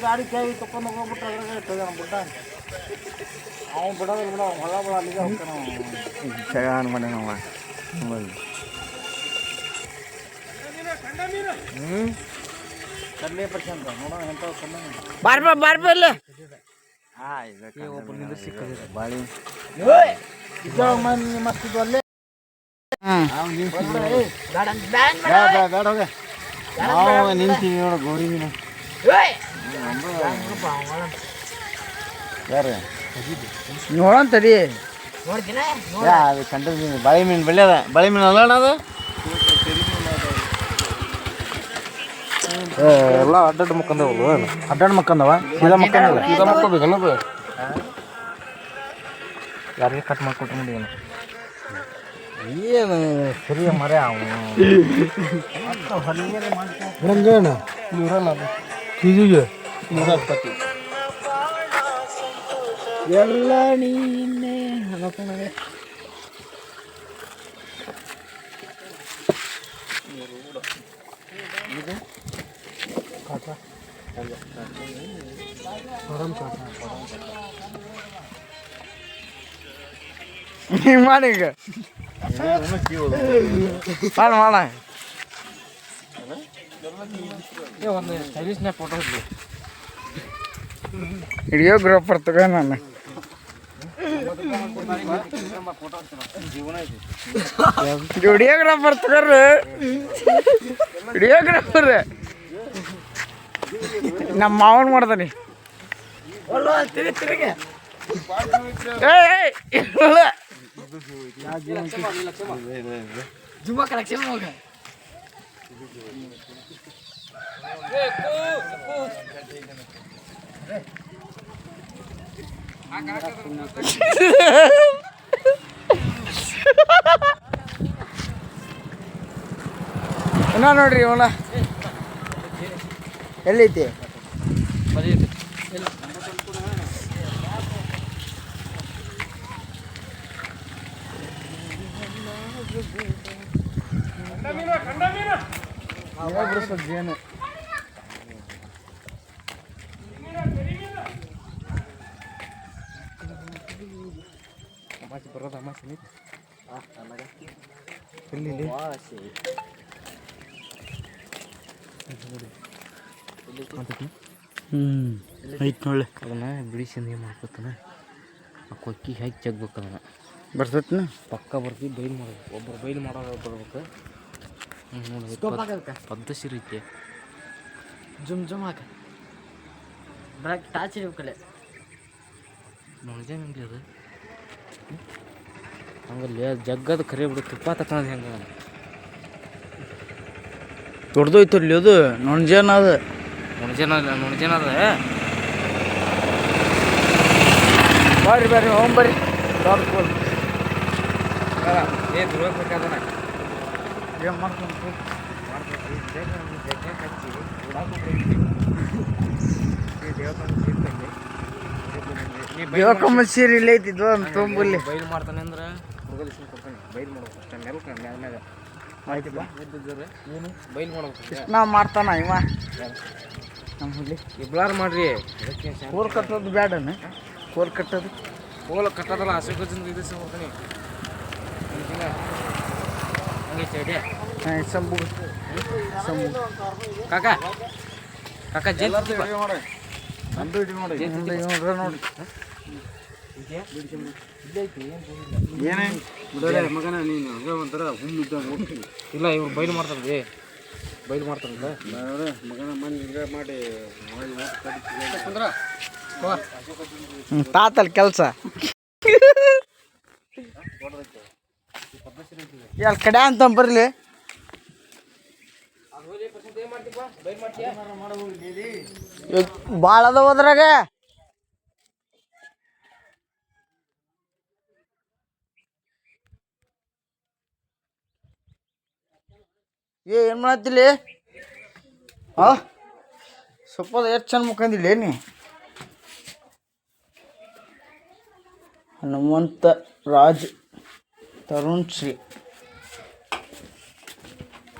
ಗಾಡಿ ಕೇಳಿ ತಕೊಂಡು ಹೋಗ್ಬಿಟ್ಟು ಅದ್ರಾಗ ಇರ್ತದೆ ನಮ್ಮ ಬುಡ್ಡ ಅವ್ನು ಬಿಡೋದಿಲ್ಲ ಬಿಡ ಹೊಳ ಬಿಡ ಅಲ್ಲಿಗೆ ಹೋಗ್ತಾನೆ ಜಗಾನ್ ಮನೆ ನಾವು ಕಡ್ಲೆ ಪರ್ಸೆಂಟ್ ನೋಡೋಣ ಎಂಥವು ಕಣ್ಣ ಬಾರ್ಬ ಇಲ್ಲ ಒಬ್ಬರು ನಿಂದ್ರೆ ಸಿಕ್ಕದಿಲ್ಲ ಬಾಳಿ ಮಸ್ತ್ ಇದು ಅಲ್ಲೇ ಬೇಡ ಹೋಗ ನಾವು ನಿಂತೀವಿ ನೋಡ ಗೌರಿ ಮೀನು ಯಾರು ನೋಡಂತಡಿ ಅದು ಕಂಡ ಮೀನು ಬಾಳೆ ಮೀನು ಬೆಳೆಯದ ಬಾಳೆ ಮೀನು ಅಲ್ಲ ಅದು ಎಲ್ಲ ಅಡ್ಡಾಡ್ ಮಕ್ಕಂದವ ಅಡ್ಡಾಡ್ ಮಕ್ಕಂದವ ಸೀದಾ ಮಕ್ಕಂದವ ಸೀದಾ ಮಕ್ಕೋಬೇಕನ್ನದು ಯಾರಿಗೆ ಕಟ್ ಮಾಡ್ಕೊಟ್ರು ನೋಡಿ ಏನು ಸರಿ ಮರ ಅವನು $120 ಎಲ್ಲ ನೀನೆ ಇದು ಕಾಟ ಮಾಡಿ ಈಗ ಮಾಡ ಒಂದು ಸ್ಟೈಲಿಶ್ನ ಫೋಟೋ ವಿಡಿಯೋಗ್ರಾಫರ್ ತಗೋ ನಾನು ವಿಡಿಯೋಗ್ರಾಫರ್ ತಗೋರಿ ವಿಡಿಯೋಗ್ರಾಫರ್ ನಮ್ಮ ಮಾವನ್ ಮಾಡ್ತಾನೆ ಜುಮ್ಮಾ ಕಲೆಕ್ಷನ್ ಹೋಗ ಇನ್ನ ನೋಡ್ರಿ ಅವನ ಎಲ್ಲೈತಿ ಜೇನು ಅಮಾಸಿ ಬರೋದು ಅಮಾಸಿ ಎಲ್ಲಿ ಐತ್ ನೋಡ್ರಿ ಅದನ್ನ ಬಿಡಿಸಿಂದ ಏನು ಮಾಡ್ಕೊತಾನೆ ಆ ಕೊಕ್ಕಿ ಹೇಗೆ ಜಗ್ಬೇಕು ಅದನ್ನ ಬರ್ತೈತಿ ಪಕ್ಕ ಬರ್ತೀವಿ ಬೈಲ್ ಮಾಡೋದು ಒಬ್ಬರು ಬೈಲ್ ಮಾಡೋದು ಬರ್ಬೇಕು ನೋಡಿ ಪದ್ಧತಿ ರೀತಿ ಜುಮ್ ಹಾಕ ಬರಕ್ಕೆ ಟಾಚ್ ಇರ್ಬೇಕಲ್ಲೇ ನೋಡಿದೆ ನಿಮಗೆ ಅದು ಹಂಗಲ್ಲಿ ಜಗ್ಗದು ಕರಿ ಬಿಡು ತುಪ್ಪ ತಕೊಂಡ್ ಹೆಂಗೆ ದೊಡ್ಡದೋಯ್ತು ಅಲ್ಲಿ ಅದು ನೊಣಜೇನ ಅದು ನೊಣಜೇನ ಅದ ಬರ್ರಿ ಹೋಗಿ ಬರ್ರಿ ದೊಡ್ಡ ಏನು ದುರ್ಬೇಕಾದನ ಏನು ಮಾಡ್ಕೊಂಡು ದೇವಕಮ್ಮ ಸೀರೆ ಇಲ್ಲ ಐತಿದ್ವ ತುಂಬಲ್ಲಿ ಬೈಲ್ ಮಾಡ್ತಾನೆ ಅಂದ್ರೆ ಮುಗಲಿಸಿ ಕೊಡ್ತಾನೆ ಬೈಲ್ ಮಾಡ್ಬೇಕು ಅಷ್ಟೇ ಮ್ಯಾಲ ಆಯ್ತು ಬಾ ಏನು ಬೈಲ್ ಮಾಡ್ಬೇಕು ಕೃಷ್ಣ ಮಾಡ್ತಾನ ಇವ ನಮ್ಮ ಹುಡ್ಲಿ ಇಬ್ಲಾರು ಮಾಡ್ರಿ ಕೋಲ್ ಕಟ್ಟೋದು ಬೇಡನ ಕೋಲ್ ಕಟ್ಟೋದಲ್ಲ ಹಸಿ ಗೊತ್ತಿಂದ ಇದು ಹೋಗ್ತಾನೆ ಹಂಗೈತೆ ಅಡಿ ಸಂಬು ಕಾಕ ಜೇನ್ ನೋಡಿ ಏನೇ ಮಗನ ನೀನು ಒಂಥರ ಇಲ್ಲ ಇವ್ರು ಬೈಲು ಮಾಡ್ತಾರಲ್ಲ ಮಗನ ಮನೆ ಮಾಡಿ ತಾತಲ್ಲಿ ಕೆಲಸ ಎಲ್ಲಿ ಕಡೆ ಅಂತ ಬರ್ಲಿ ಭಾಳ ಅದ ಹೋದ್ರಾಗ ಏನು ಮಾಡತ್ತಿಲ್ಲಿ ಸ್ವಲ್ಪ ಎಷ್ಟು ಚಂದ ಮುಖಂದಿಲ್ಲ ನೀ ಹನುಮಂತ ರಾಜ್ ತರುಣ್ ಶ್ರೀ